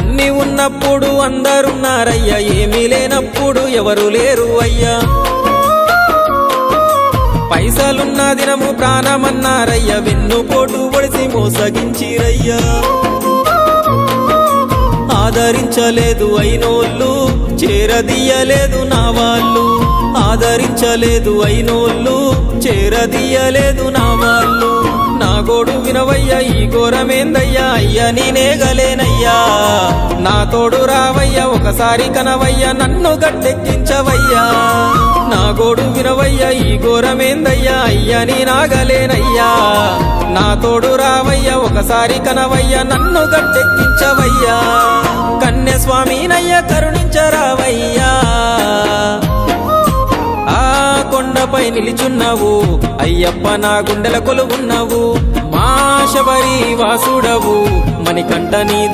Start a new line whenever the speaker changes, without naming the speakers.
అన్ని ఉన్నప్పుడు అందరున్నారయ్యా, ఏమీ లేనప్పుడు ఎవరు లేరు అయ్యా. పైసలున్న దినము ప్రాణమన్నారయ్యా, వెన్నుపోటు పొడిసి మోసగించిరయ్యా. ఆదరించలేదు అయినోళ్ళు, చేరదీయలేదు నా వాళ్ళు. ఆదరించలేదు అయినోళ్ళు, చేరదీయలేదు నా వాళ్ళు. నా గోడు వినవయ్యా, ఈ ఘోరమేందయ్యా, అయ్యా నేనేగలేనయ్యా. నా తోడు రావయ్యా, ఒకసారి కనవయ్యా, నన్ను గట్టెక్కించవయ్యా. నా గోడు వినవయ్యా, ఈ ఘోరమేందయ్యా, అయ్యా నేనాగలేనయ్యా. నా తోడు రావయ్యా, ఒకసారి కనవయ్యా, నన్ను గట్టెక్కించవయ్యా. కన్య స్వామినయ్యా కరుణించరావయ్యా. ఆ కొండపై నిలిచున్నావు అయ్యప్ప, నా గుండెల కొలువున్నావు. మా శబరి వాసుడవు, మణికంఠ నీ